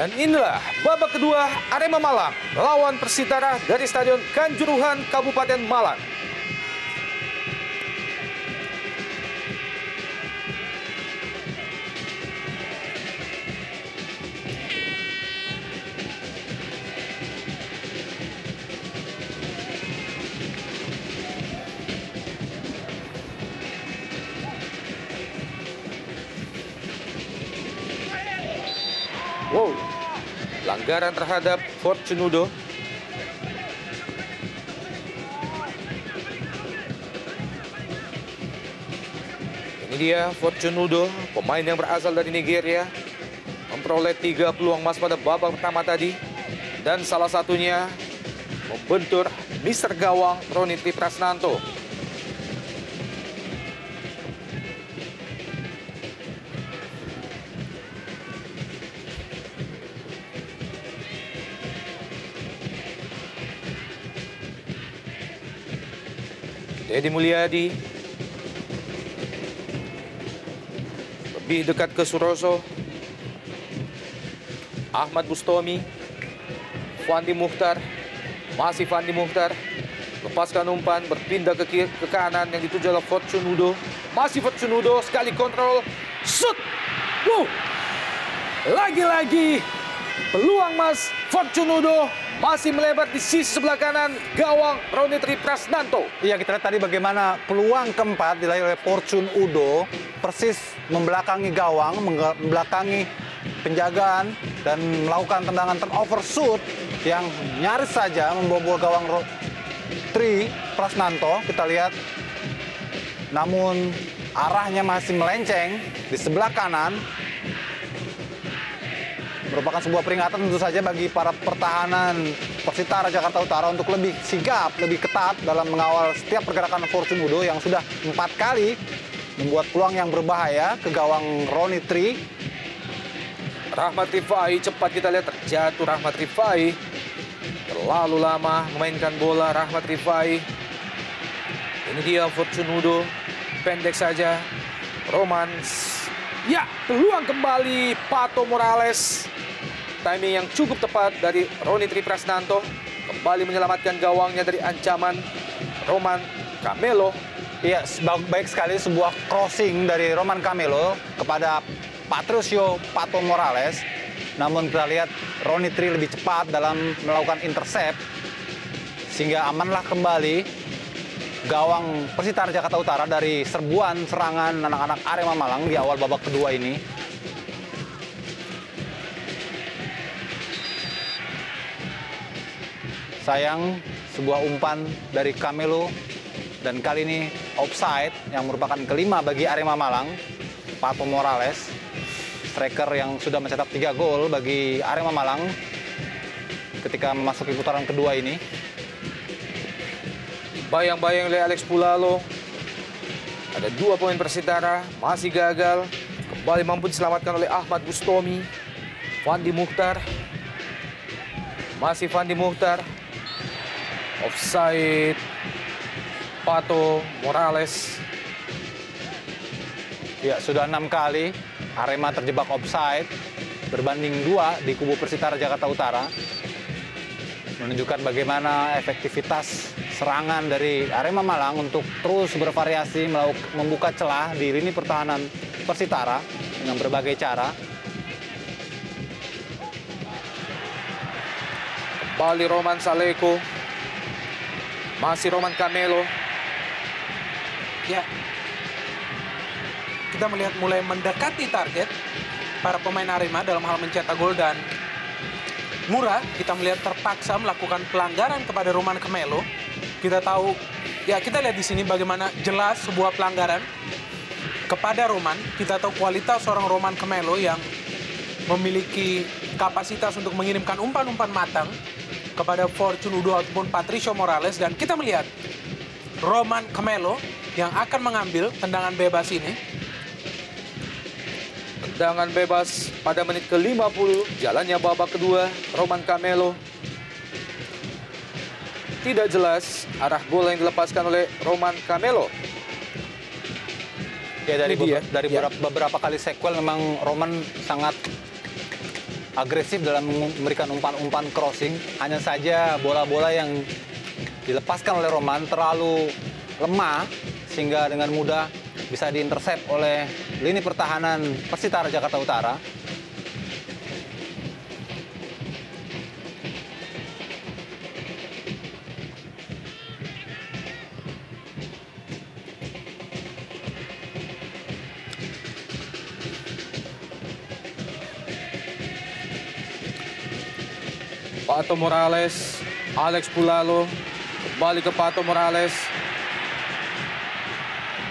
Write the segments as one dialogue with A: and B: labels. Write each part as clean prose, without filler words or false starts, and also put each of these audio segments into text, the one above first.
A: Dan inilah babak kedua Arema Malang lawan Persitara dari Stadion Kanjuruhan, Kabupaten Malang. Wow, pelanggaran terhadap Fortunudo. Ini dia Fortunudo, pemain yang berasal dari Nigeria. Memperoleh 3 peluang emas pada babak pertama tadi. Dan salah satunya membentur Mister Gawang Roni Triprasnanto. Deddy Mulyadi lebih dekat ke Suroso. Ahmad Bustomi, Fandi Mukhtar, masih Fandi Mukhtar, lepaskan umpan, berpindah ke kanan yang dituju oleh Fortunudo. Masih Fortunudo, sekali kontrol, shoot. Wow, lagi-lagi peluang Mas Fortunudo masih melebar di sisi sebelah kanan gawang Roni Triprasnanto.
B: Iya, kita lihat tadi bagaimana peluang keempat diraih oleh Fortunudo, persis membelakangi gawang, membelakangi penjagaan, dan melakukan tendangan turnover shoot yang nyaris saja membobol gawang Triprasnanto. Kita lihat, namun arahnya masih melenceng di sebelah kanan. Merupakan sebuah peringatan tentu saja bagi para pertahanan Persitara Jakarta Utara untuk lebih sigap, lebih ketat dalam mengawal setiap pergerakan Fortunudo yang sudah 4 kali membuat peluang yang berbahaya ke gawang Roni Tri.
A: Rahmat Rifai, cepat kita lihat terjatuh Rahmat Rifai. Terlalu lama memainkan bola Rahmat Rifai. Ini dia Fortunudo, pendek saja. Roman, ya, peluang kembali Pato Morales. Timing yang cukup tepat dari Roni Triprasnanto. Kembali menyelamatkan gawangnya dari ancaman Roman Camelo.
B: Iya, baik sekali sebuah crossing dari Roman Camelo kepada Patricio Pato Morales. Namun kita lihat Roni Tri lebih cepat dalam melakukan intercept, sehingga amanlah kembali gawang Persitara Jakarta Utara dari serbuan serangan anak-anak Arema Malang di awal babak kedua ini. Sayang, sebuah umpan dari Camelo, dan kali ini offside yang merupakan kelima bagi Arema Malang. Pato Morales, striker yang sudah mencetak 3 gol bagi Arema Malang ketika memasuki putaran kedua ini.
A: Bayang-bayang oleh Alex Pulalo. Ada 2 pemain Persitara, masih gagal. Kembali mampu diselamatkan oleh Ahmad Bustomi. Fandi Mukhtar. Masih Fandi Mukhtar. Offside Pato Morales.
B: Ya, sudah 6 kali Arema terjebak offside, berbanding 2 di kubu Persitara Jakarta Utara. Menunjukkan bagaimana efektivitas serangan dari Arema Malang untuk terus bervariasi membuka celah di lini pertahanan Persitara dengan berbagai cara.
A: Kembali Roman Saleko. Masih Roman Camelo.
C: Ya, kita melihat mulai mendekati target para pemain Arema dalam hal mencetak gol, dan Mura kita melihat terpaksa melakukan pelanggaran kepada Roman Camelo. Kita tahu, ya, kita lihat di sini bagaimana jelas sebuah pelanggaran kepada Roman. Kita tahu kualitas seorang Roman Camelo yang memiliki kapasitas untuk mengirimkan umpan-umpan matang kepada Fortunudo ataupun Patricio Morales, dan kita melihat Roman Camelo yang akan mengambil tendangan bebas ini.
A: Tendangan bebas pada menit ke-50, jalannya babak kedua. Roman Camelo. Tidak jelas arah bola yang dilepaskan oleh Roman Camelo.
B: Ya, dari beberapa kali sequel memang Roman sangat agresif dalam memberikan umpan-umpan crossing. Hanya saja bola-bola yang dilepaskan oleh Roman terlalu lemah sehingga dengan mudah bisa diintersep oleh lini pertahanan Persitara Jakarta Utara.
A: Pato Morales, Alex Pulalo, kembali ke Pato Morales.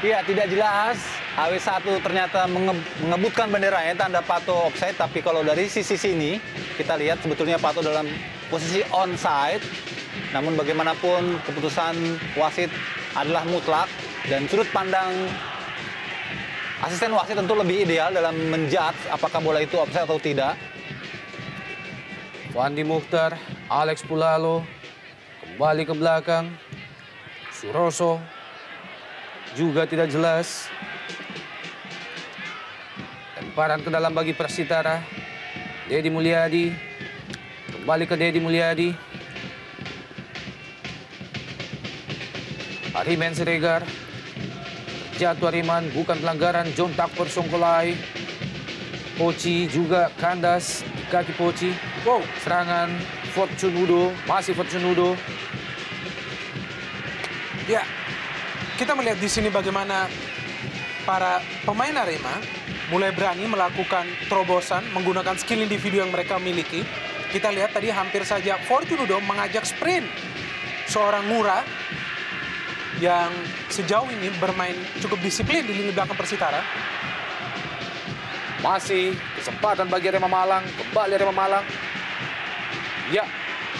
B: Iya, tidak jelas. HW1 ternyata mengebutkan benderanya tanda Pato offside, tapi kalau dari sisi sini kita lihat sebetulnya Pato dalam posisi onside. Namun bagaimanapun keputusan wasit adalah mutlak dan sudut pandang asisten wasit tentu lebih ideal dalam menjudge apakah bola itu offside atau tidak.
A: Fandi Mukhtar, Alex Pulalo, kembali ke belakang. Suroso juga tidak jelas. Lemparan ke dalam bagi Persitara. Dedi Mulyadi, kembali ke Dedi Mulyadi. Ariman Siregar, jatuh Ariman, bukan pelanggaran. John Takper Songkolai. Poci juga kandas di kaki Poci. Wow, serangan Fortunudo, masih Fortunudo.
C: Ya, kita melihat di sini bagaimana para pemain Arema mulai berani melakukan terobosan menggunakan skill individu yang mereka miliki. Kita lihat tadi hampir saja Fortunudo mengajak sprint seorang Ngura yang sejauh ini bermain cukup disiplin di lini belakang Persitara.
A: Masih kesempatan bagi Arema Malang, kembali Arema Malang. Ya,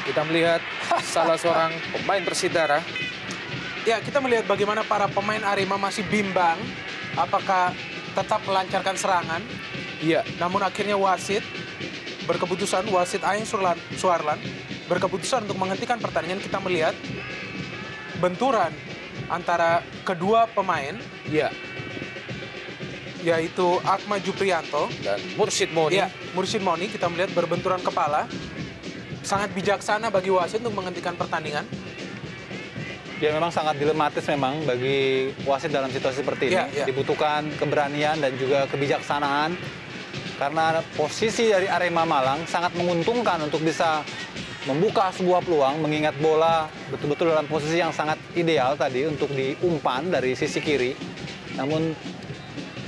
A: kita melihat salah seorang pemain Persitara.
C: Ya, kita melihat bagaimana para pemain Arema masih bimbang apakah tetap melancarkan serangan.
A: Iya,
C: Namun akhirnya wasit Aing Suarlan berkeputusan untuk menghentikan pertandingan. Kita melihat benturan antara kedua pemain,
A: iya.
C: yaitu Akma Juprianto
A: Dan Mursyid Moni.
C: Ya, Mursyid Moni kita melihat berbenturan kepala. Sangat bijaksana bagi wasit untuk menghentikan pertandingan.
B: Ya memang sangat dilematis memang bagi wasit dalam situasi seperti ini.
C: Ya.
B: Dibutuhkan keberanian dan juga kebijaksanaan. Karena posisi dari Arema Malang sangat menguntungkan untuk bisa membuka sebuah peluang, mengingat bola betul-betul dalam posisi yang sangat ideal tadi untuk diumpan dari sisi kiri. Namun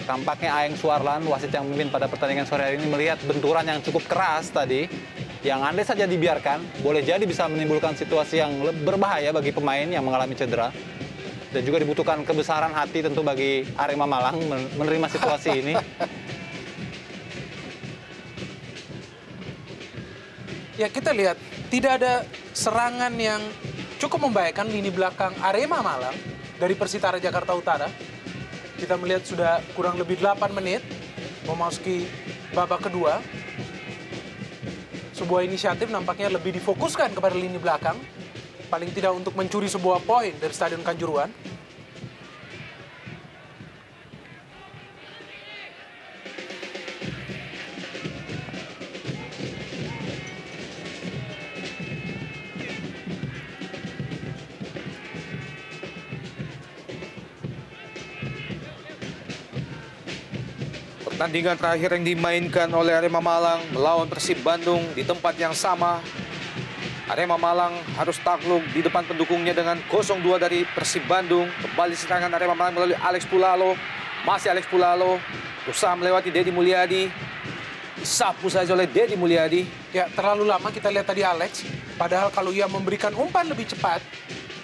B: tampaknya Aeng Suarlan, wasit yang memimpin pada pertandingan sore hari ini, melihat benturan yang cukup keras tadi, yang andai saja dibiarkan, boleh jadi bisa menimbulkan situasi yang berbahaya bagi pemain yang mengalami cedera. Dan juga dibutuhkan kebesaran hati tentu bagi Arema Malang menerima situasi ini.
C: Ya, kita lihat tidak ada serangan yang cukup membahayakan lini belakang Arema Malang dari Persitara Jakarta Utara. Kita melihat sudah kurang lebih 8 menit memasuki babak kedua. Sebuah inisiatif nampaknya lebih difokuskan kepada lini belakang. Paling tidak untuk mencuri sebuah poin dari Stadion Kanjuruhan.
A: Pertandingan terakhir yang dimainkan oleh Arema Malang melawan Persib Bandung di tempat yang sama. Arema Malang harus takluk di depan pendukungnya dengan 0-2 dari Persib Bandung. Kembali serangan Arema Malang melalui Alex Pulalo. Masih Alex Pulalo berusaha melewati Dedi Mulyadi. Disapu saja oleh Dedi Mulyadi.
C: Ya, terlalu lama kita lihat tadi Alex. Padahal kalau ia memberikan umpan lebih cepat,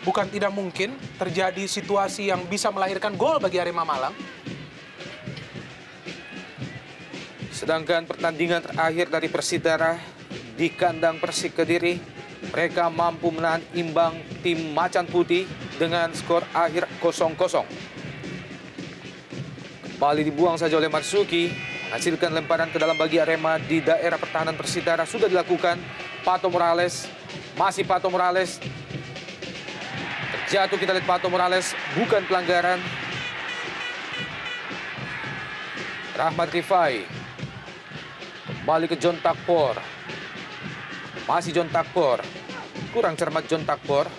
C: bukan tidak mungkin terjadi situasi yang bisa melahirkan gol bagi Arema Malang.
A: Sedangkan pertandingan terakhir dari Persitara di kandang Persik Kediri, mereka mampu menahan imbang tim Macan Putih dengan skor akhir 0-0. Kembali dibuang saja oleh Marzuki, menghasilkan lemparan ke dalam bagi Arema di daerah pertahanan Persitara. Sudah dilakukan Pato Morales, masih Pato Morales. Terjatuh, kita lihat Pato Morales, bukan pelanggaran. Rahmat Rifai Kembali ke John Takpor. Masih John Takpor. Kurang cermat John Takpor.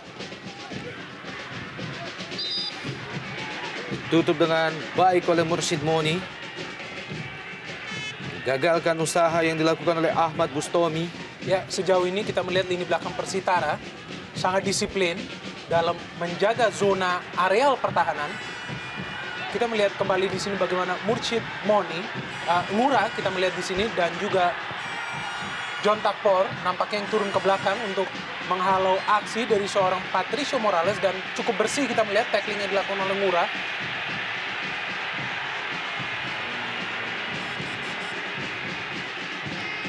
A: Ditutup dengan baik oleh Mursyid Moni. Gagalkan usaha yang dilakukan oleh Ahmad Bustomi.
C: Ya, sejauh ini kita melihat lini belakang Persitara sangat disiplin dalam menjaga zona areal pertahanan. Kita melihat kembali di sini bagaimana Mursyid Moni, Ngura kita melihat di sini, dan juga John Takpor nampaknya yang turun ke belakang untuk menghalau aksi dari seorang Patricio Morales, dan cukup bersih kita melihat tackling yang dilakukan oleh Ngura.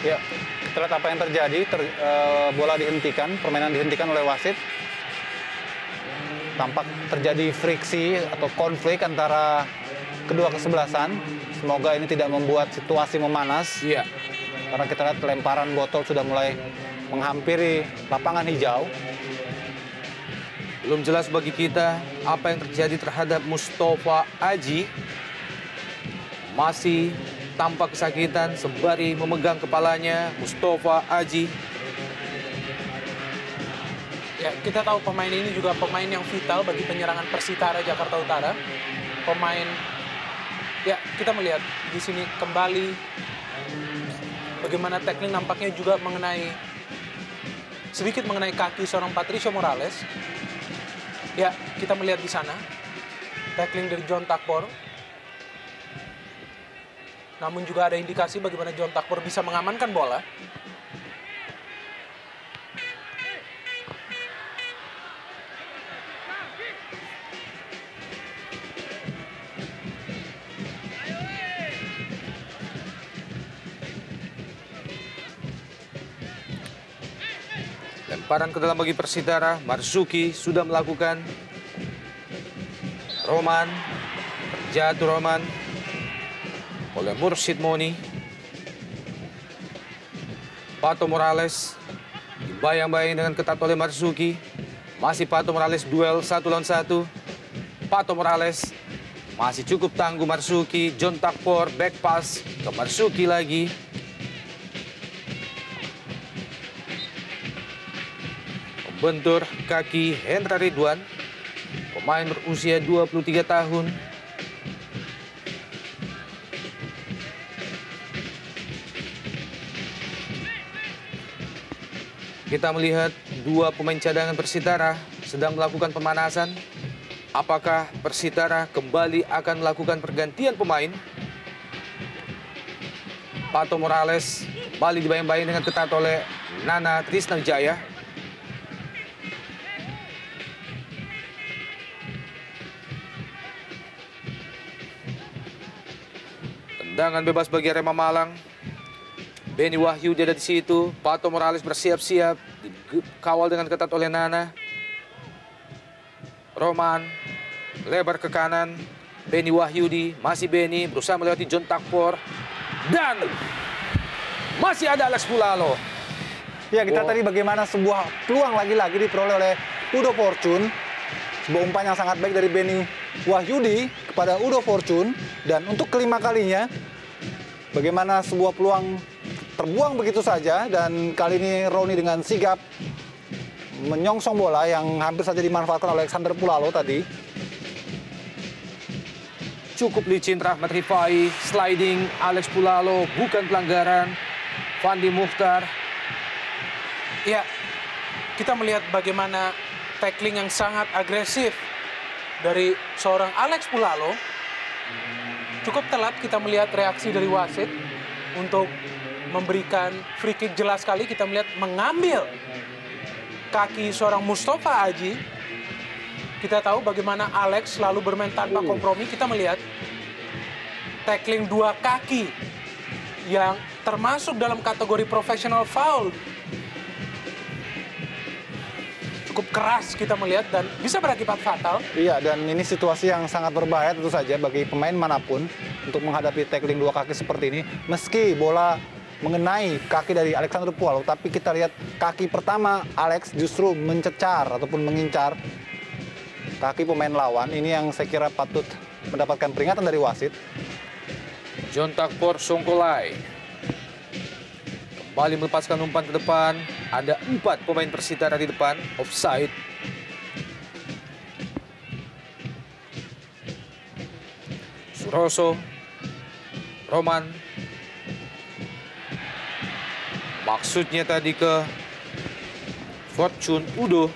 B: Ya, kita lihat apa yang terjadi. Bola dihentikan, permainan dihentikan oleh wasit. Tampak terjadi friksi atau konflik antara kedua kesebelasan. Semoga ini tidak membuat situasi memanas.
A: Iya.
B: Karena kita lihat lemparan botol sudah mulai menghampiri lapangan hijau.
A: Belum jelas bagi kita apa yang terjadi terhadap Mustafa Aji. Masih tampak kesakitan sembari memegang kepalanya Mustafa Aji.
C: Ya, kita tahu pemain ini juga pemain yang vital bagi penyerangan Persitara Jakarta Utara. Pemain, ya kita melihat di sini kembali bagaimana tackling nampaknya juga sedikit mengenai kaki seorang Patricio Morales. Ya, kita melihat di sana tackling dari John Takpor. Namun juga ada indikasi bagaimana John Takpor bisa mengamankan bola.
A: Lemparan ke dalam bagi Persitara. Marzuki sudah melakukan. Roman. Terjatuh Roman oleh Mursyid Moni. Pato Morales dibayang-bayang dengan ketat oleh Marzuki. Masih Pato Morales duel 1 lawan 1. Pato Morales masih cukup tangguh Marzuki. John Takpor back pass ke Marzuki lagi. Bentur kaki Hendra Ridwan, pemain berusia 23 tahun. Kita melihat dua pemain cadangan Persitara sedang melakukan pemanasan. Apakah Persitara kembali akan melakukan pergantian pemain? Pato Morales kembali dibayang-bayang dengan ketat oleh Nana Trisnawijaya. Tendangan bebas bagi Arema Malang. Benny Wahyu ada di situ. Pato Morales bersiap-siap. Dikawal dengan ketat oleh Nana. Roman. Lebar ke kanan. Benny Wahyudi. Masih Benny. Berusaha melewati John Takpor. Dan masih ada Alex Pulalo.
B: Ya, kita tadi bagaimana sebuah peluang lagi-lagi diperoleh oleh Udo Fortune. Sebuah umpan yang sangat baik dari Benny Wahyudi kepada Udo Fortune. Dan untuk kelima kalinya, bagaimana sebuah peluang terbuang begitu saja. Dan kali ini Roni dengan sigap menyongsong bola yang hampir saja dimanfaatkan oleh Alexander Pulalo tadi.
A: Cukup licin Rahmat Rifai. Sliding Alex Pulalo. Bukan pelanggaran. Fandi Mukhtar.
C: Ya, kita melihat bagaimana tackling yang sangat agresif dari seorang Alex Pulalo. Cukup telat kita melihat reaksi dari wasit untuk memberikan free kick jelas sekali. Kita melihat mengambil kaki seorang Mustafa Aji. Kita tahu bagaimana Alex selalu bermain tanpa kompromi. Kita melihat tackling dua kaki yang termasuk dalam kategori professional foul. Cukup keras kita melihat dan bisa berakibat fatal.
B: Iya, dan ini situasi yang sangat berbahaya tentu saja bagi pemain manapun untuk menghadapi tackling dua kaki seperti ini. Meski bola mengenai kaki dari Alexander Pulalo, tapi kita lihat kaki pertama Alex justru mencecar ataupun mengincar kaki pemain lawan. Ini yang saya kira patut mendapatkan peringatan dari wasit.
A: John Takpor Songkolai. Kembali melepaskan umpan ke depan. Ada 4 pemain Persitara di depan. Offside. Suroso. Roman. Maksudnya tadi ke Fortune Udo.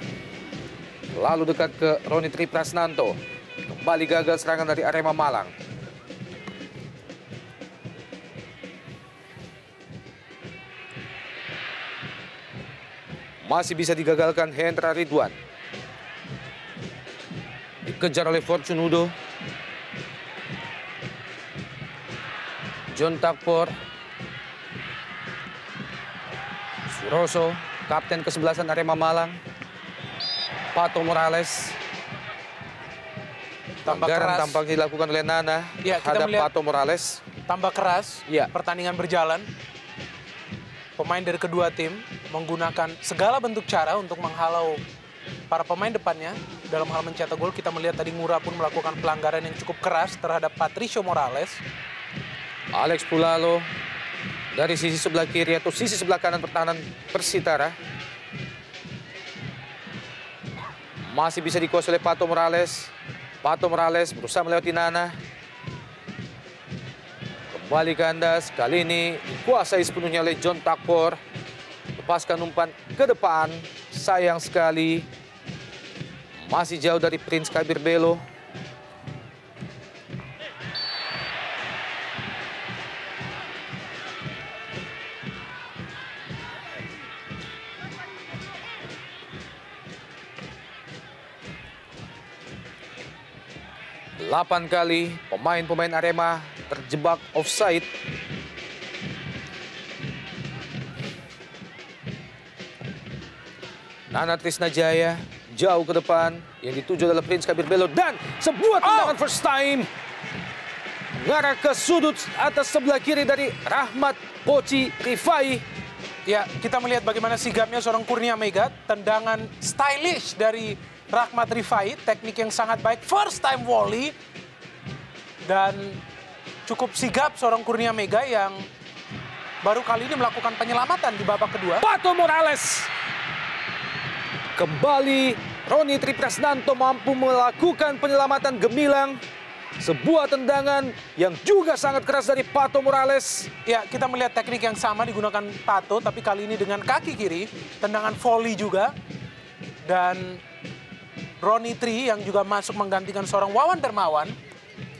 A: Lalu dekat ke Roni Tri Prasnanto. Kembali gagal serangan dari Arema Malang. Masih bisa digagalkan Hendra Ridwan. Dikejar oleh Fortune Udo. John Takpor. Suroso, kapten ke-11 Arema Malang. Pato Morales.
C: Tambah
A: Pelanggaran
C: keras.
A: tampaknya dilakukan oleh Nana
C: Ya, kita
A: terhadap
C: melihat
A: Pato Morales.
C: tambah keras,
A: Ya.
C: pertandingan berjalan. Pemain dari kedua tim menggunakan segala bentuk cara untuk menghalau para pemain depannya. Dalam hal mencetak gol, kita melihat tadi Ngura pun melakukan pelanggaran yang cukup keras terhadap Patricio Morales.
A: Alex Pulalo dari sisi sebelah kiri atau sisi sebelah kanan pertahanan Persitara. Masih bisa dikuasai oleh Pato Morales. Pato Morales berusaha melewati Nana. Kembali kandas, kali ini dikuasai sepenuhnya oleh John Takpor. Lepaskan umpan ke depan, sayang sekali. Masih jauh dari Prince Kabir Belo. Delapan kali pemain-pemain Arema terjebak offside. Nana Trisnajaya jauh ke depan. Yang dituju adalah Prince Kabir Belo. Dan sebuah tendangan first time. Mengarah ke sudut atas sebelah kiri dari Rahmat Poci Rifai.
C: Ya, kita melihat bagaimana sigapnya seorang Kurnia Mega. Tendangan stylish dari Rahmat Rifai. Teknik yang sangat baik. First time volley. Dan cukup sigap seorang Kurnia Mega yang baru kali ini melakukan penyelamatan di babak kedua.
A: Pato Morales. Kembali Roni Tri Prasnanto mampu melakukan penyelamatan gemilang. Sebuah tendangan yang juga sangat keras dari Pato Morales.
C: Ya, kita melihat teknik yang sama digunakan Pato, tapi kali ini dengan kaki kiri. Tendangan volley juga. Dan Roni Tri yang juga masuk menggantikan seorang Wawan Darmawan.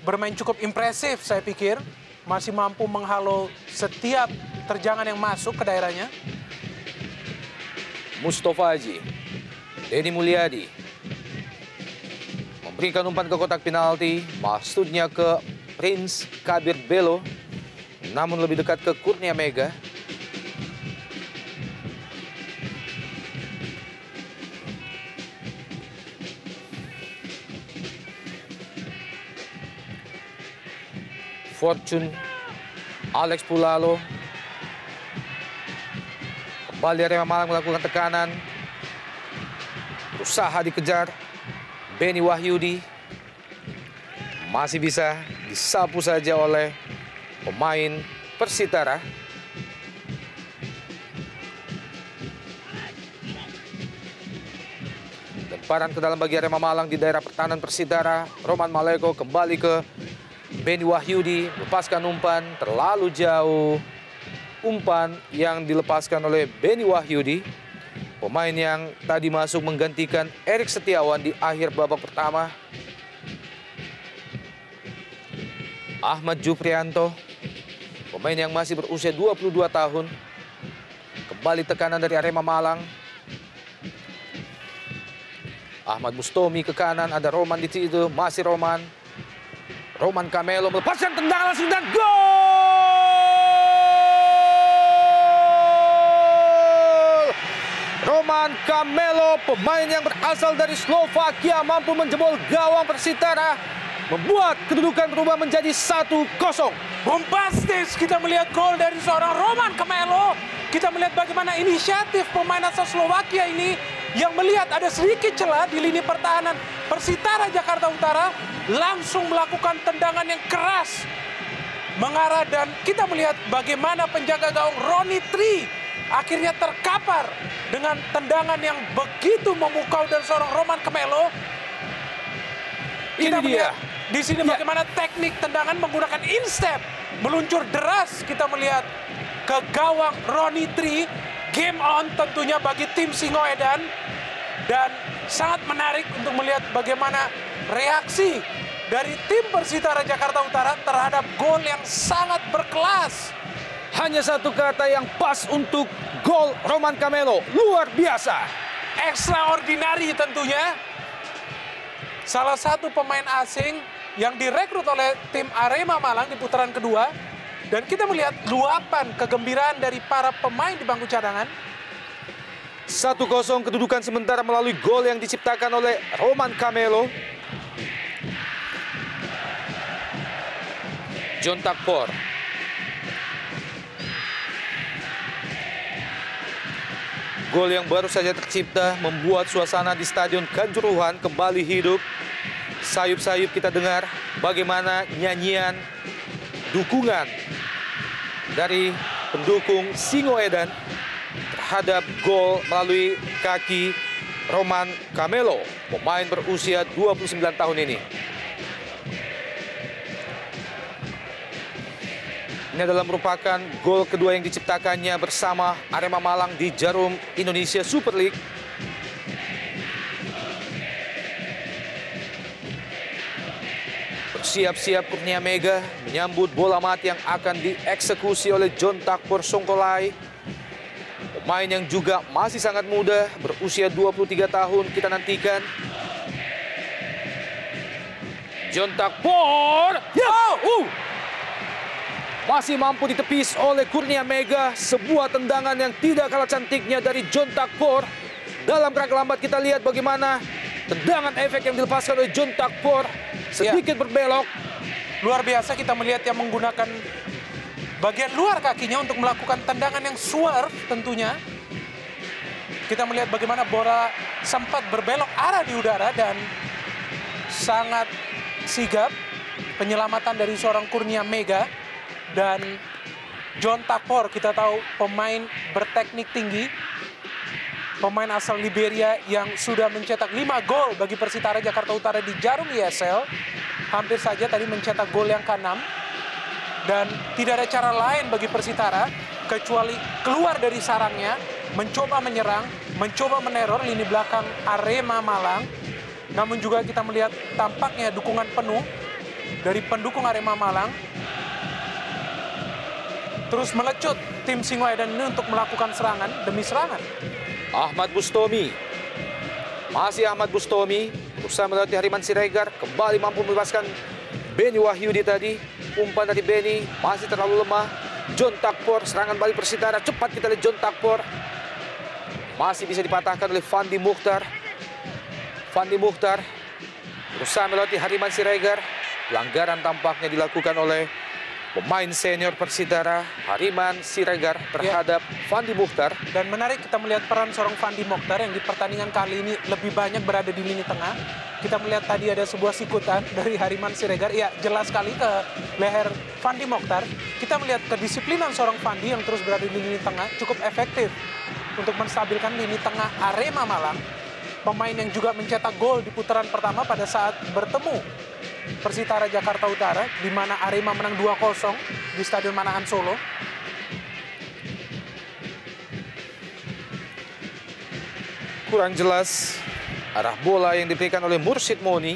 C: Bermain cukup impresif saya pikir. Masih mampu menghalau setiap terjangan yang masuk ke daerahnya.
A: Mustafa Haji. Denny Mulyadi. Memberikan umpan ke kotak penalti. Maksudnya ke Prince Kabir Belo. Namun lebih dekat ke Kurnia Mega. Fortune, Alex Pulalo. Kembali Arema Malang melakukan tekanan. Berusaha dikejar. Benny Wahyudi. Masih bisa disapu saja oleh pemain Persitara. Lemparan ke dalam bagi Arema Malang di daerah pertahanan Persitara. Roman Maleko kembali ke Benny Wahyudi, lepaskan umpan terlalu jauh. Umpan yang dilepaskan oleh Benny Wahyudi. Pemain yang tadi masuk menggantikan Erik Setiawan di akhir babak pertama. Ahmad Juprianto, pemain yang masih berusia 22 tahun. Kembali tekanan dari Arema Malang. Ahmad Bustomi ke kanan, ada Roman di situ, masih Roman. Roman Camelo melepaskan tendangan langsung dan gol! Roman Camelo, pemain yang berasal dari Slovakia, mampu menjebol gawang Persitara, membuat kedudukan berubah menjadi 1-0.
C: Bombastis kita melihat gol dari seorang Roman Camelo. Kita melihat bagaimana inisiatif pemain asal Slovakia ini yang melihat ada sedikit celah di lini pertahanan Persitara Jakarta Utara, langsung melakukan tendangan yang keras mengarah, dan kita melihat bagaimana penjaga gawang Roni Tri akhirnya terkapar dengan tendangan yang begitu memukau dari seorang Roman Camelo. Kita
A: Ini dia.
C: melihat di sini bagaimana teknik tendangan menggunakan instep, meluncur deras. Kita melihat ke gawang Ronnie Tree. Game on tentunya bagi tim Singoedan, dan sangat menarik untuk melihat bagaimana reaksi dari tim Persitara Jakarta Utara terhadap gol yang sangat berkelas.
A: Hanya satu kata yang pas untuk gol Roman Camelo. Luar biasa.
C: Extraordinary tentunya. Salah satu pemain asing yang direkrut oleh tim Arema Malang di putaran kedua. Dan kita melihat luapan kegembiraan dari para pemain di bangku cadangan.
A: 1-0 kedudukan sementara melalui gol yang diciptakan oleh Roman Camelo. John Takpor. Gol yang baru saja tercipta membuat suasana di Stadion Kanjuruhan kembali hidup. Sayup-sayup kita dengar bagaimana nyanyian dukungan dari pendukung Singoedan terhadap gol melalui kaki Roman Camelo, pemain berusia 29 tahun ini. Ini adalah merupakan gol kedua yang diciptakannya bersama Arema Malang di Jarum Indonesia Super League. Bersiap-siap Kurnia Mega menyambut bola mati yang akan dieksekusi oleh John Takpor Songkolai. Pemain yang juga masih sangat muda, berusia 23 tahun, kita nantikan. John Takpor, masih mampu ditepis oleh Kurnia Mega. Sebuah tendangan yang tidak kalah cantiknya dari John Takpor. Dalam kerangka lambat kita lihat bagaimana tendangan efek yang dilepaskan oleh John Takpor. Sedikit berbelok.
C: Luar biasa kita melihat yang menggunakan bagian luar kakinya untuk melakukan tendangan yang swerve tentunya. Kita melihat bagaimana bola sempat berbelok arah di udara dan sangat sigap penyelamatan dari seorang Kurnia Mega. Dan John Takpor kita tahu pemain berteknik tinggi, pemain asal Liberia yang sudah mencetak 5 gol bagi Persitara Jakarta Utara di Jarum ESL. Hampir saja tadi mencetak gol yang ke-6. Dan tidak ada cara lain bagi Persitara kecuali keluar dari sarangnya, mencoba menyerang, mencoba meneror lini belakang Arema Malang. Namun juga kita melihat tampaknya dukungan penuh dari pendukung Arema Malang. Terus melecut tim Singoedan ini untuk melakukan serangan demi serangan.
A: Ahmad Bustomi. Masih Ahmad Bustomi. Berusaha melatih Hariman Siregar. Kembali mampu melepaskan Beni Wahyudi tadi. Umpan dari Beni masih terlalu lemah. John Takpor, serangan balik Persitara. Cepat kita lihat John Takpor. Masih bisa dipatahkan oleh Fandi Mukhtar. Fandi Mukhtar berusaha melatih Hariman Siregar. Pelanggaran tampaknya dilakukan oleh pemain senior Persitara, Hariman Siregar terhadap Fandi Mukhtar.
C: Dan menarik kita melihat peran seorang Fandi Mukhtar yang di pertandingan kali ini lebih banyak berada di lini tengah. Kita melihat tadi ada sebuah sikutan dari Hariman Siregar. Ya, jelas sekali ke leher Fandi Mukhtar. Kita melihat kedisiplinan seorang Fandi yang terus berada di lini tengah cukup efektif untuk menstabilkan lini tengah Arema Malang. Pemain yang juga mencetak gol di putaran pertama pada saat bertemu Persitara Jakarta Utara, di mana Arema menang 2-0 di Stadion Manahan Solo.
A: Kurang jelas arah bola yang diberikan oleh Mursid Moni.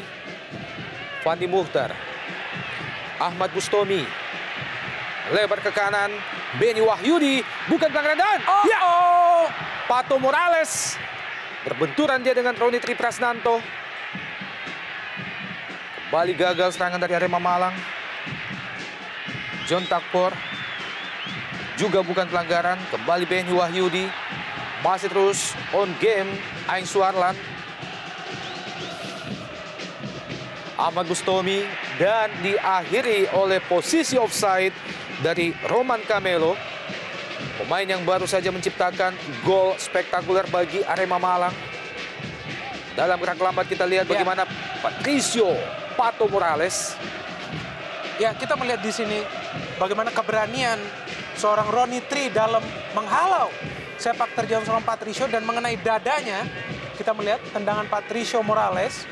A: Fandi Mukhtar. Ahmad Bustomi. Lebar ke kanan. Beni Wahyudi. Bukan pelanggaran dan. Pato Morales. Berbenturan dia dengan Ronnie Tree Prasnanto. Kembali gagal serangan dari Arema Malang. John Takpor. Juga bukan pelanggaran. Kembali Beni Wahyudi. Masih terus on game Aing Suarlan. Ahmad Bustomi. Dan diakhiri oleh posisi offside dari Roman Camelo. Pemain yang baru saja menciptakan gol spektakuler bagi Arema Malang. Dalam gerak lambat kita lihat bagaimana Patricio Pato Morales.
C: Ya, kita melihat di sini bagaimana keberanian seorang Ronnie Tree dalam menghalau sepak terjang seorang Patricio dan mengenai dadanya. Kita melihat tendangan Patricio Morales.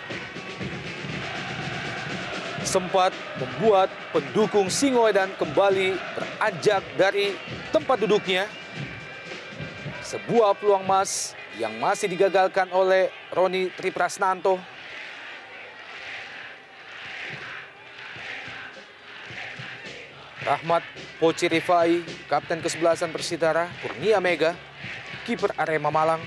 A: Sempat membuat pendukung Singoedan kembali beranjak dari tempat duduknya. Sebuah peluang emas yang masih digagalkan oleh Roni Triprasnanto. Rahmat Poci Rifai, kapten kesebelasan Persitara. Kurnia Mega, kiper Arema Malang.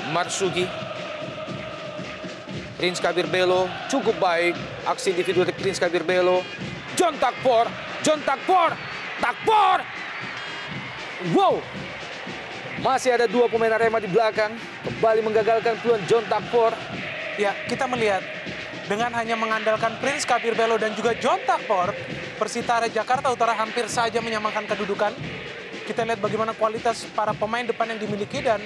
A: Marsuki, Prince Kabir Belo, cukup baik aksi individu dari Prince Kabir Belo. John Takpor, Takpor. Wow, masih ada dua pemain Arema di belakang, kembali menggagalkan peluang John Takpor.
C: Ya, kita melihat dengan hanya mengandalkan Prince Kabir Belo dan juga John Takpor, Persitara Jakarta Utara hampir saja menyamakan kedudukan. Kita lihat bagaimana kualitas para pemain depan yang dimiliki dan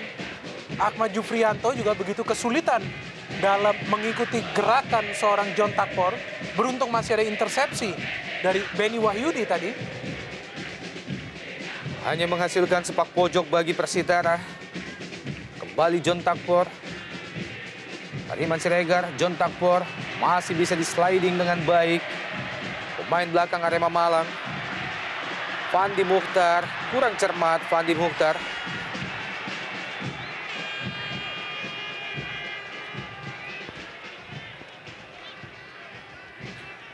C: Ahmad Jufrianto juga begitu kesulitan dalam mengikuti gerakan seorang John Takpor. Beruntung masih ada intersepsi dari Benny Wahyudi tadi.
A: Hanya menghasilkan sepak pojok bagi Persitara. Kembali John Takpor. Hariman Siregar, John Takpor masih bisa di sliding dengan baik. Pemain belakang Arema Malang. Fandi Mukhtar, kurang cermat Fandi Mukhtar.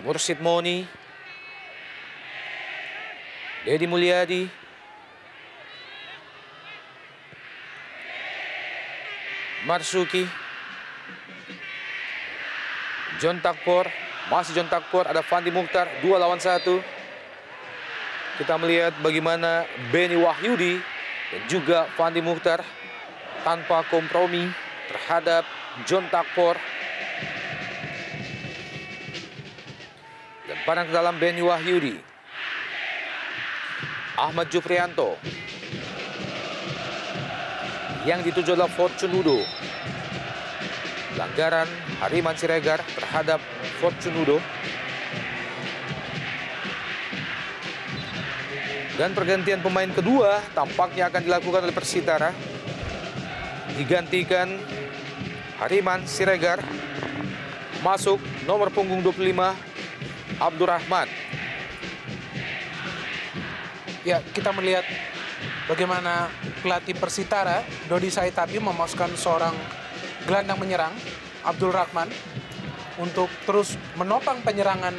A: Mursid Moni, Dedi Mulyadi, Marsuki, John Takpor, masih John Takpor, ada Fandi Mukhtar, 2 lawan 1. Kita melihat bagaimana Benny Wahyudi dan juga Fandi Mukhtar tanpa kompromi terhadap John Takpor. Lemparan ke dalam Benny Wahyudi. Ahmad Jufrianto. Yang dituju adalah Fortunudo. Pelanggaran Hariman Siregar terhadap Fortunudo. Dan pergantian pemain kedua tampaknya akan dilakukan oleh Persitara. Digantikan Hariman Siregar. Masuk nomor punggung 25. Abdurrahman.
C: Ya, kita melihat bagaimana pelatih Persitara, Dodi Saitapi, memasukkan seorang gelandang menyerang, Abdul Rahman, untuk terus menopang penyerangan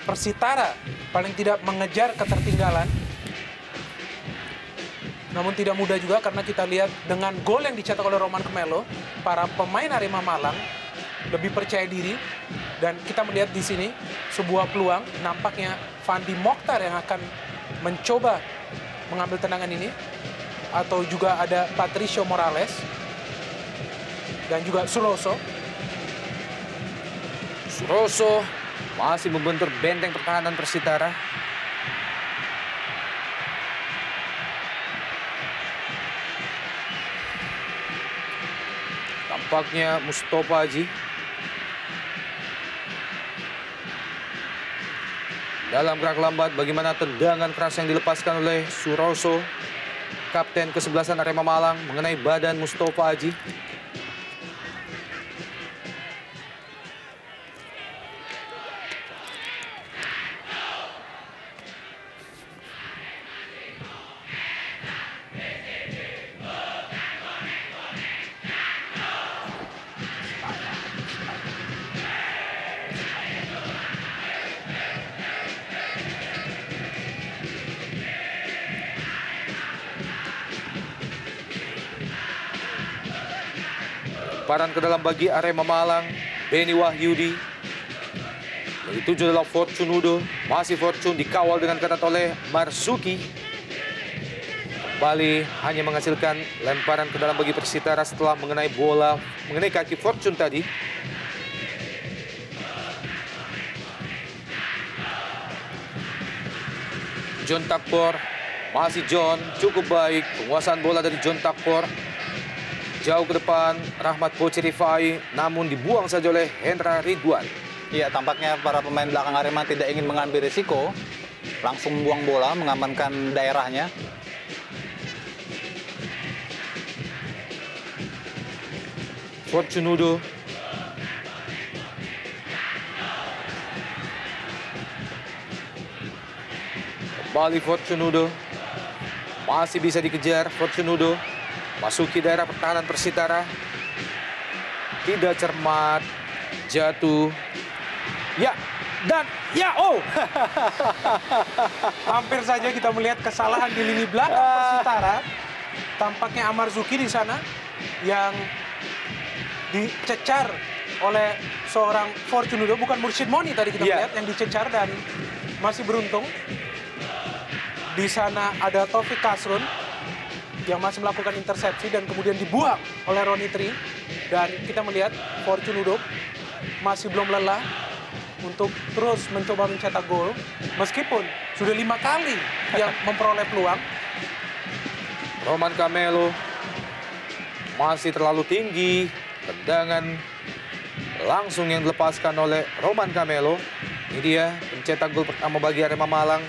C: Persitara, paling tidak mengejar ketertinggalan. Namun tidak mudah juga karena kita lihat dengan gol yang dicetak oleh Roman Kemelo, para pemain Arema Malang lebih percaya diri. Dan kita melihat di sini sebuah peluang, nampaknya Fandi Mokhtar yang akan mencoba mengambil tendangan ini. Atau juga ada Patricio Morales dan juga Suroso.
A: Suroso masih membentur benteng pertahanan Persitara. Tampaknya Mustofa Haji. Dalam gerak lambat, bagaimana tendangan keras yang dilepaskan oleh Suroso, kapten kesebelasan Arema Malang, mengenai badan Mustofa Haji. Lemparan ke dalam bagi Arema Malang, Benny Wahyudi. Yang dituju adalah Fortunudo. Masih Fortun dikawal dengan ketat oleh Marsuki. Kembali hanya menghasilkan lemparan ke dalam bagi Persitara setelah mengenai bola, mengenai kaki Fortun tadi. John Takpor, masih John, cukup baik penguasaan bola dari John Takpor. Jauh ke depan, Rahmat Poci Rifai, namun dibuang saja oleh Hendra Ridwan.
B: Iya, tampaknya para pemain belakang Arema tidak ingin mengambil risiko, langsung buang bola, mengamankan daerahnya.
A: Fortunudo. Kembali Fortunudo. Masih bisa dikejar Fortunudo. Masuki daerah pertahanan Persitara. Tidak cermat. Jatuh. Ya, dan ya, oh.
C: Hampir saja kita melihat kesalahan di lini belakang Persitara. Tampaknya Amarzuki di sana yang dicecar oleh seorang Fortunudo, bukan Mursyid Moni tadi kita
A: Iya.
C: lihat yang dicecar, dan masih beruntung. Di sana ada Taufik Kasrun yang masih melakukan intersepsi dan kemudian dibuang oleh Ronnie Tri. Dan kita melihat Fortunudo masih belum lelah untuk terus mencoba mencetak gol meskipun sudah 5 kali yang memperoleh peluang.
A: Roman Camelo masih terlalu tinggi. Tendangan langsung yang dilepaskan oleh Roman Camelo. Ini dia pencetak gol pertama bagi Arema Malang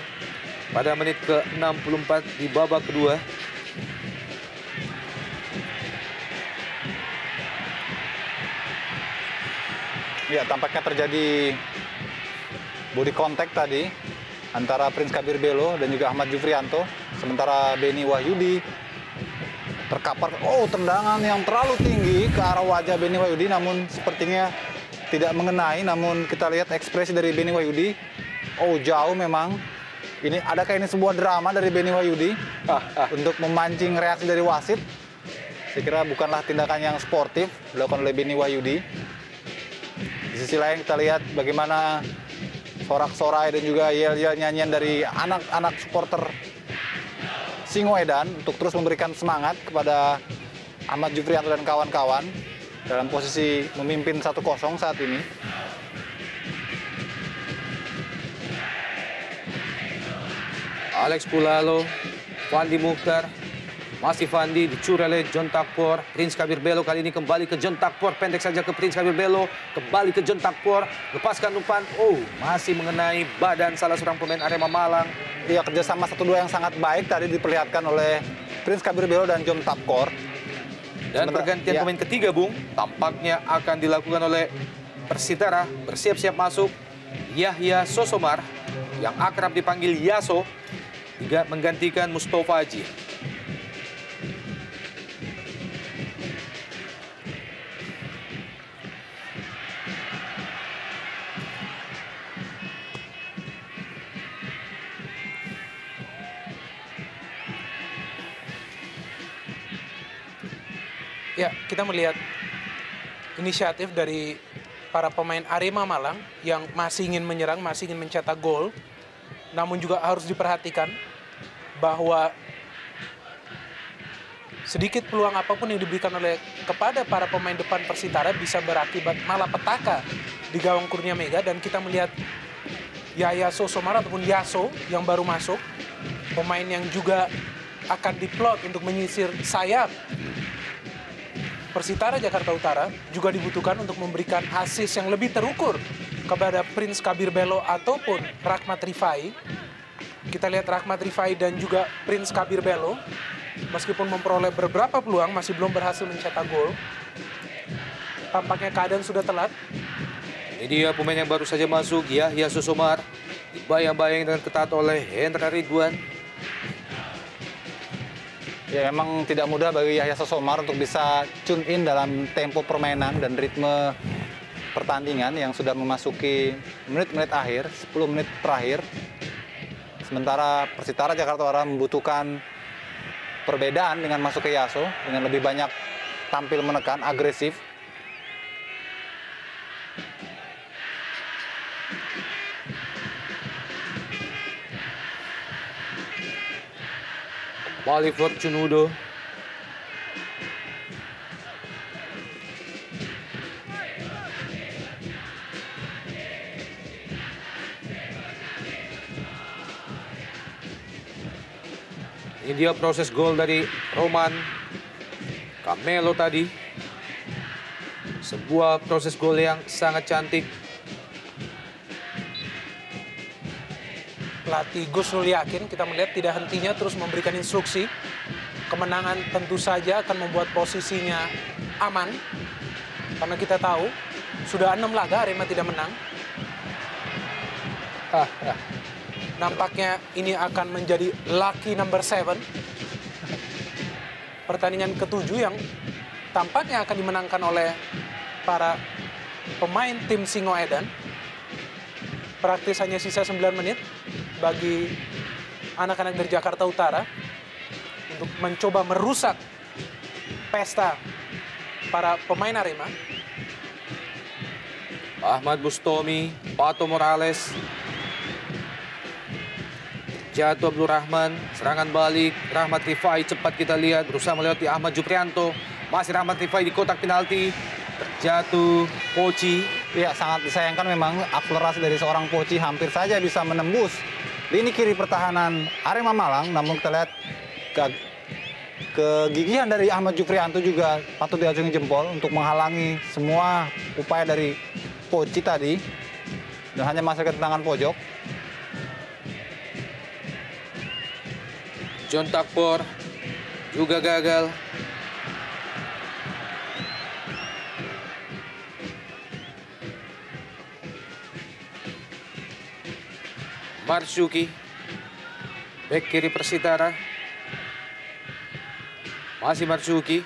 A: pada menit ke-64 di babak kedua.
B: Ya, tampaknya terjadi body contact tadi antara Prince Kabir Belo dan juga Ahmad Jufrianto. Sementara Beni Wahyudi terkapar. Oh, tendangan yang terlalu tinggi ke arah wajah Beni Wahyudi, namun sepertinya tidak mengenai. Namun kita lihat ekspresi dari Beni Wahyudi. Oh, jauh memang. Adakah ini sebuah drama dari Beni Wahyudi untuk memancing reaksi dari wasit? Saya kira bukanlah tindakan yang sportif dilakukan oleh Beni Wahyudi. Di sisi lain kita lihat bagaimana sorak-sorai dan juga yel-yel nyanyian dari anak-anak supporter Singoedan untuk terus memberikan semangat kepada Ahmad Jufrianto dan kawan-kawan dalam posisi memimpin 1-0 saat ini.
A: Alex Pulalo, Fandi Mukhtar, masih Fandi dicuri oleh John Takpor. Prince Kabir Belo kali ini kembali ke John Takpor, pendek saja ke Prince Kabir Belo, kembali ke John Takpor, lepaskan umpan. Oh, masih mengenai badan salah seorang pemain Arema Malang.
B: Iya, kerjasama 1-2 yang sangat baik tadi diperlihatkan oleh Prince Kabir Belo dan John Takpor.
A: Dan pergantian
B: ya,
A: pemain ketiga, Bung, tampaknya akan dilakukan oleh Persitara. Bersiap-siap masuk Yahya Sosomar, yang akrab dipanggil Yaso, menggantikan Mustafa Haji.
C: Ya, kita melihat inisiatif dari para pemain Arema Malang yang masih ingin menyerang, masih ingin mencetak gol. Namun juga harus diperhatikan bahwa sedikit peluang apapun yang diberikan kepada para pemain depan Persitara bisa berakibat malapetaka di gawang Kurnia Mega. Dan kita melihat Yahya Sosomar ataupun Yaso yang baru masuk, pemain yang juga akan diplot untuk menyisir sayap Persitara Jakarta Utara, juga dibutuhkan untuk memberikan asis yang lebih terukur kepada Prince Kabir Belo ataupun Rahmat Rifai. Kita lihat Rahmat Rifai dan juga Prince Kabir Belo, meskipun memperoleh beberapa peluang, masih belum berhasil mencetak gol. Tampaknya keadaan sudah telat.
A: Ini dia pemain yang baru saja masuk, Yahya Sosomar. Dibayang-bayang dengan ketat oleh Hendra Ridwan.
B: Ya, memang tidak mudah bagi Yahya Sosomar untuk bisa tune in dalam tempo permainan dan ritme pertandingan yang sudah memasuki menit-menit akhir, 10 menit terakhir. Sementara Persitara Jakarta Utara membutuhkan perbedaan dengan masuk ke Yaso, dengan lebih banyak tampil menekan, agresif.
A: Kembali Fortunudo. Ini dia proses gol dari Roman Camelo tadi. Sebuah proses gol yang sangat cantik.
C: pelatih Gus Nur Yakin kita melihat tidak hentinya terus memberikan instruksi. Kemenangan tentu saja akan membuat posisinya aman. Karena kita tahu sudah 6 laga Arema tidak menang. Nampaknya ini akan menjadi lucky number 7. Pertandingan ke-7 yang tampaknya akan dimenangkan oleh para pemain tim Singoedan. Praktis hanya sisa 9 menit bagi anak-anak dari Jakarta Utara untuk mencoba merusak pesta para pemain Arema.
A: Ahmad Bustomi, Pato Morales, jatuh Abdul Rahman, serangan balik, Rahmat Rifai cepat kita lihat, berusaha melewati Ahmad Juprianto, masih Rahmat Rifai di kotak penalti, terjatuh Poci.
B: Ya, sangat disayangkan memang akselerasi dari seorang Poci hampir saja bisa menembus lini kiri pertahanan Arema Malang, namun kita lihat kegigihan dari Ahmad Juprianto juga patut diacungi jempol untuk menghalangi semua upaya dari Poci tadi dan hanya masuk ke tendangan pojok.
A: John Takpor juga gagal. Marzuki, bek kiri Persitara. Masih Marzuki.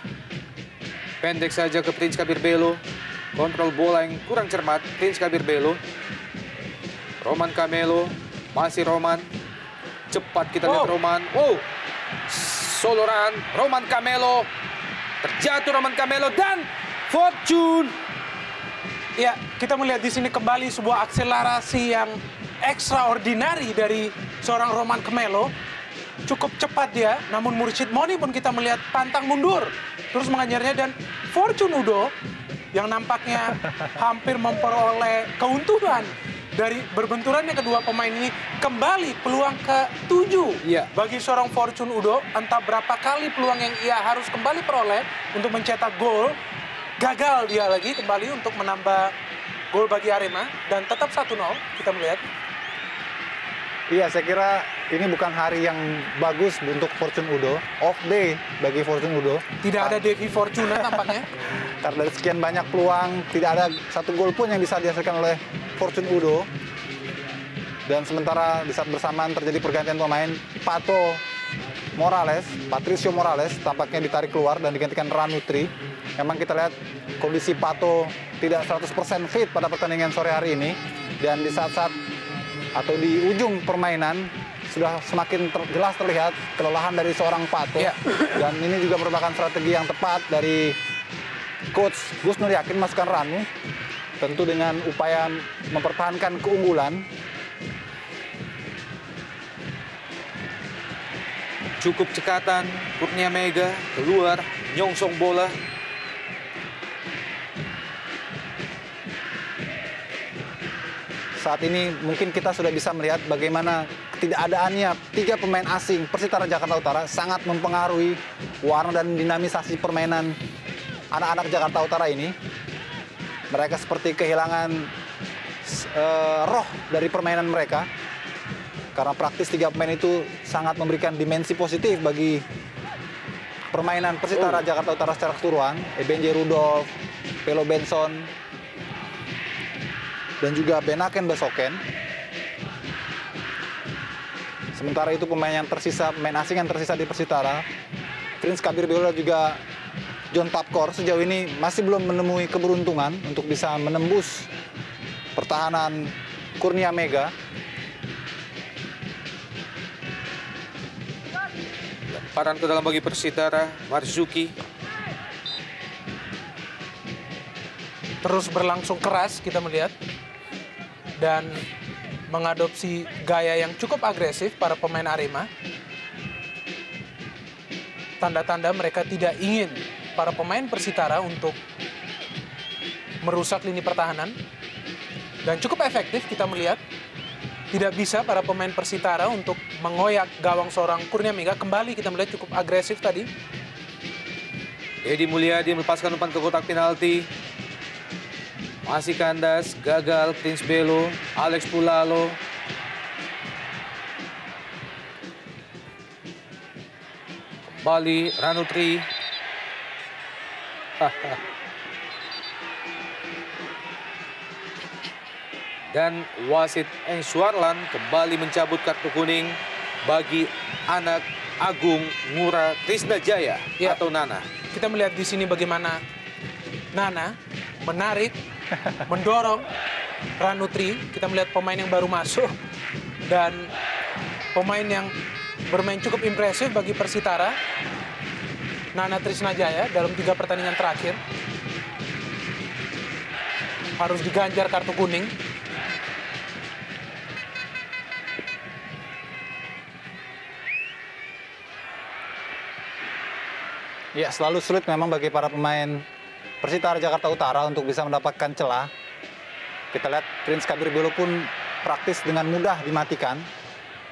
A: Pendek saja ke Prince Kabir Belo. Kontrol bola yang kurang cermat, Prince Kabir Belo. Roman Camelo, masih Roman. Cepat kita lihat Roman. Wow, soloran Roman Camelo. Terjatuh Roman Camelo dan Fortune.
C: Ya, kita melihat di sini kembali sebuah akselerasi yang extraordinary dari seorang Roman Camelo. Cukup cepat dia, namun Mursyid Moni pun kita melihat pantang mundur. Terus mengejarnya dan Fortune Udo yang nampaknya hampir memperoleh keuntungan dari berbenturannya kedua pemain ini. Kembali peluang ke-7 bagi seorang Fortune Udo. Entah berapa kali peluang yang ia harus kembali peroleh untuk mencetak gol. Gagal dia lagi kembali untuk menambah gol bagi Arema. Dan tetap 1-0 kita melihat.
B: Iya, saya kira ini bukan hari yang bagus untuk Fortune Udo. Off day bagi Fortune Udo.
C: Tidak ada Devi Fortuna tampaknya.
B: Karena dari sekian banyak peluang, tidak ada satu gol pun yang bisa dihasilkan oleh Fortune Udo. Dan sementara di saat bersamaan terjadi pergantian pemain, Patricio Morales tampaknya ditarik keluar dan digantikan Ranutri. Memang kita lihat kondisi Pato tidak 100% fit pada pertandingan sore hari ini. Dan di saat-saat atau di ujung permainan sudah semakin jelas terlihat kelelahan dari seorang Pato. Dan ini juga merupakan strategi yang tepat dari Coach Gus Nur Yakin masukkan Ranu. Tentu dengan upaya mempertahankan keunggulan.
A: Cukup cekatan, Kurnia Mega keluar, nyongsong bola.
B: Saat ini mungkin kita sudah bisa melihat bagaimana ketidakadaannya 3 pemain asing Persitara Jakarta Utara sangat mempengaruhi warna dan dinamisasi permainan anak-anak Jakarta Utara ini. Mereka seperti kehilangan roh dari permainan mereka. Karena praktis 3 pemain itu sangat memberikan dimensi positif bagi permainan Persitara Jakarta Utara secara keseluruhan. Ebenje Rudolf, Pelo Benson, dan juga Benaken Besoken. Sementara itu pemain asing yang tersisa di Persitara, Prince Kabir Belo juga John Tapkor sejauh ini masih belum menemui keberuntungan untuk bisa menembus pertahanan Kurnia Mega.
A: Lemparan ke dalam bagi Persitara, Marzuki.
C: Terus berlangsung keras kita melihat. Dan mengadopsi gaya yang cukup agresif para pemain Arema. Tanda-tanda mereka tidak ingin para pemain Persitara untuk merusak lini pertahanan. Dan cukup efektif kita melihat. Tidak bisa para pemain Persitara untuk mengoyak gawang seorang Kurnia Mega. Kembali kita melihat cukup agresif tadi.
A: Edi Mulyadi melepaskan umpan ke kotak penalti. Masih kandas, gagal Prince Belo, Alex Pulalo. Kembali Ranutri. Dan wasit Eng Suarlan kembali mencabut kartu kuning bagi anak Agung Ngurah Trisnajaya atau Nana.
C: Kita melihat di sini bagaimana Nana menarik, mendorong Ranutri. Kita melihat pemain yang baru masuk dan pemain yang bermain cukup impresif bagi Persitara, Nana Trisnajaya dalam 3 pertandingan terakhir. Harus diganjar kartu kuning.
B: Ya, selalu sulit memang bagi para pemain Persitara Jakarta Utara untuk bisa mendapatkan celah. Kita lihat Prince Kabir Belo pun praktis dengan mudah dimatikan.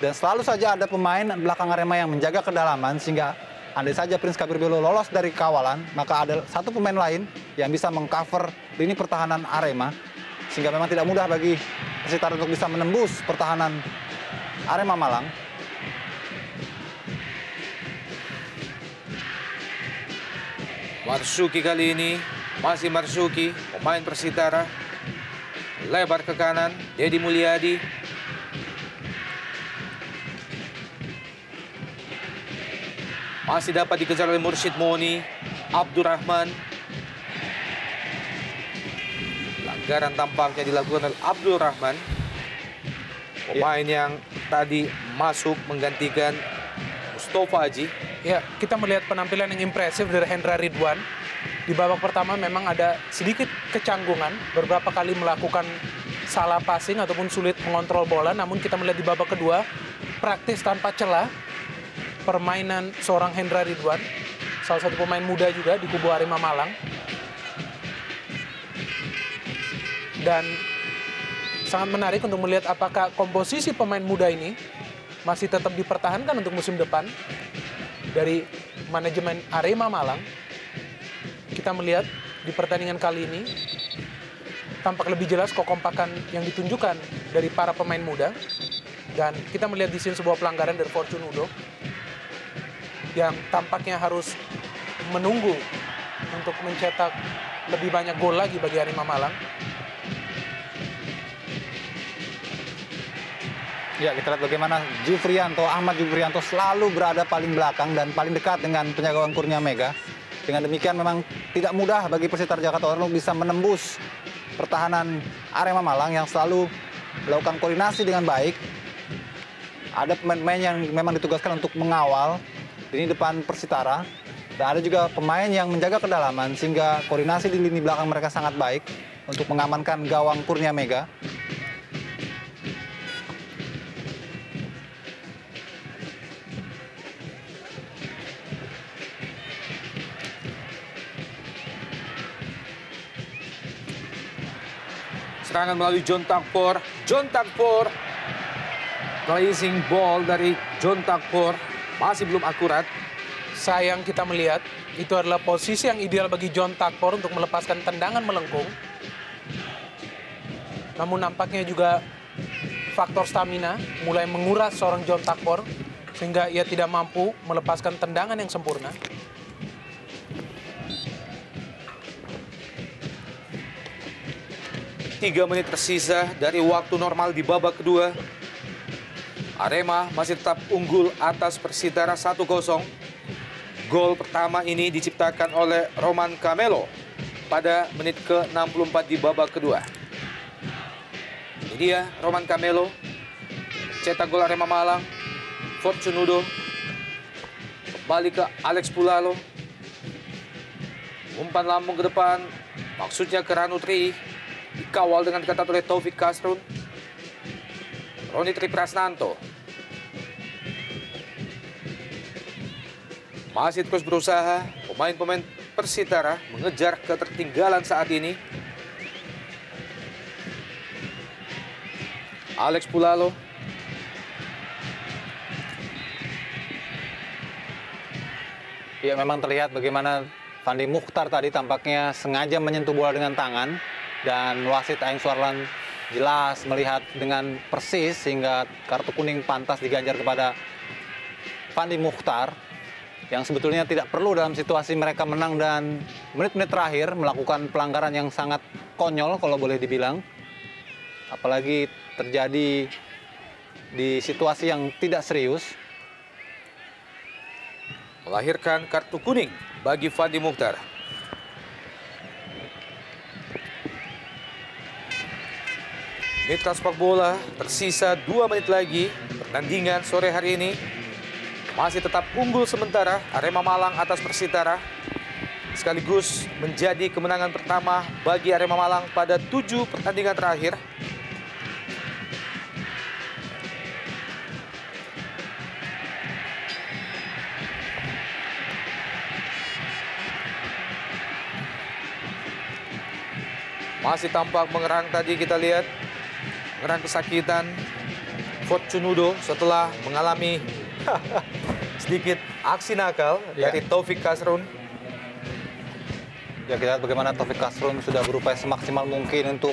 B: Dan selalu saja ada pemain belakang Arema yang menjaga kedalaman, sehingga andai saja Prince Kabir Belo lolos dari kawalan, maka ada satu pemain lain yang bisa mengcover lini pertahanan Arema, sehingga memang tidak mudah bagi Persitara untuk bisa menembus pertahanan Arema Malang.
A: Marsuki kali ini, masih Marsuki, pemain Persitara. Lebar ke kanan, Dedi Mulyadi. Masih dapat dikejar oleh Mursyid Moni, Abdurrahman. Pelanggaran tampaknya dilakukan oleh Abdurrahman. Pemain yang tadi masuk menggantikan Mustafa Haji.
C: Ya, kita melihat penampilan yang impresif dari Hendra Ridwan. Di babak pertama memang ada sedikit kecanggungan, beberapa kali melakukan salah passing ataupun sulit mengontrol bola. Namun kita melihat di babak kedua, praktis tanpa celah permainan seorang Hendra Ridwan, salah satu pemain muda juga di kubu Arema Malang. Dan sangat menarik untuk melihat apakah komposisi pemain muda ini masih tetap dipertahankan untuk musim depan dari manajemen Arema Malang. Kita melihat di pertandingan kali ini tampak lebih jelas kekompakan yang ditunjukkan dari para pemain muda. Dan kita melihat di sini sebuah pelanggaran dari Fortunudo yang tampaknya harus menunggu untuk mencetak lebih banyak gol lagi bagi Arema Malang.
B: Ya, kita lihat bagaimana Ahmad Jufrianto selalu berada paling belakang dan paling dekat dengan penjaga gawang Kurnia Mega. Dengan demikian memang tidak mudah bagi Persitara Jakarta Utara untuk bisa menembus pertahanan Arema Malang yang selalu melakukan koordinasi dengan baik. Ada pemain-pemain yang memang ditugaskan untuk mengawal lini depan Persitara. Dan ada juga pemain yang menjaga kedalaman sehingga koordinasi di lini belakang mereka sangat baik untuk mengamankan gawang Kurnia Mega.
A: Serangan melalui John Takpor. John Takpor. Placing ball dari John Takpor. Masih belum akurat.
C: Sayang kita melihat itu adalah posisi yang ideal bagi John Takpor untuk melepaskan tendangan melengkung. Namun nampaknya juga faktor stamina mulai menguras seorang John Takpor sehingga ia tidak mampu melepaskan tendangan yang sempurna.
A: Tiga menit tersisa dari waktu normal di babak kedua. Arema masih tetap unggul atas Persitara 1-0. Gol pertama ini diciptakan oleh Roman Camelo pada menit ke-64 di babak kedua. Ini dia Roman Camelo, cetak gol Arema Malang. Fortunudo, kembali ke Alex Pulalo. Umpan lambung ke depan, maksudnya ke Ranutri. Dikawal dengan ketat oleh Taufik Kasrun. Ronitri Prasnanto masih terus berusaha. Pemain-pemain Persitara mengejar ketertinggalan saat ini. Alex Pulalo.
B: Ya, memang terlihat bagaimana Fandi Mukhtar tadi tampaknya sengaja menyentuh bola dengan tangan. Dan wasit Eng Suarlan jelas melihat dengan persis sehingga kartu kuning pantas diganjar kepada Fandi Mukhtar. yang sebetulnya tidak perlu dalam situasi mereka menang dan menit-menit terakhir melakukan pelanggaran yang sangat konyol kalau boleh dibilang. Apalagi terjadi di situasi yang tidak serius.
A: Melahirkan kartu kuning bagi Fandi Mukhtar. Mitra sepak bola, tersisa 2 menit lagi. Pertandingan sore hari ini masih tetap unggul sementara Arema Malang atas Persitara. Sekaligus menjadi kemenangan pertama bagi Arema Malang pada 7 pertandingan terakhir. Masih tampak mengerang tadi kita lihat. Mengerang kesakitan Fortunudo setelah mengalami sedikit aksi nakal dari Taufik Kasrun.
B: Ya, kita lihat bagaimana Taufik Kasrun sudah berupaya semaksimal mungkin untuk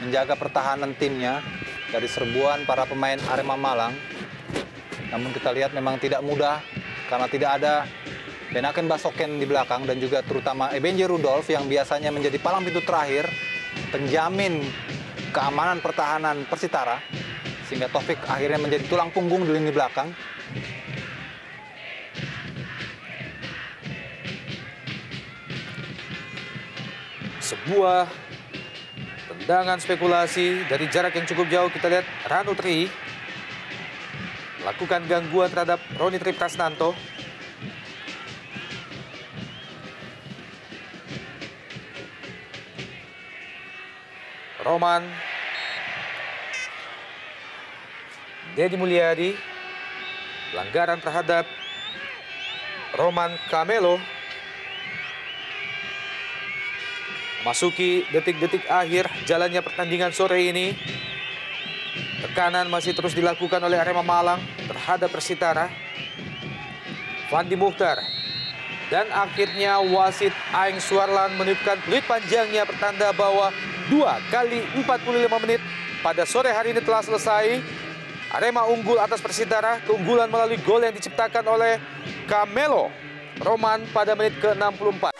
B: menjaga pertahanan timnya dari serbuan para pemain Arema Malang. Namun kita lihat memang tidak mudah karena tidak ada Benaken Basoken di belakang dan juga terutama Ebenje Rudolf yang biasanya menjadi palang pintu terakhir, penjamin keamanan pertahanan Persitara, sehingga Taufik akhirnya menjadi tulang punggung di lini belakang.
A: Sebuah tendangan spekulasi dari jarak yang cukup jauh. Kita lihat Ranu Tri melakukan gangguan terhadap Roni Tri Prasnanto. Roman Dedi Mulyadi, pelanggaran terhadap Roman Camelo. Masuki detik-detik akhir jalannya pertandingan sore ini. Tekanan masih terus dilakukan oleh Arema Malang terhadap Persitara. Fandi Mukhtar. Dan akhirnya wasit Aeng Suarlan meniupkan peluit panjangnya pertanda bahwa 2 kali 45 menit pada sore hari ini telah selesai. Arema unggul atas Persitara. Keunggulan melalui gol yang diciptakan oleh Camelo Roman pada menit ke-64.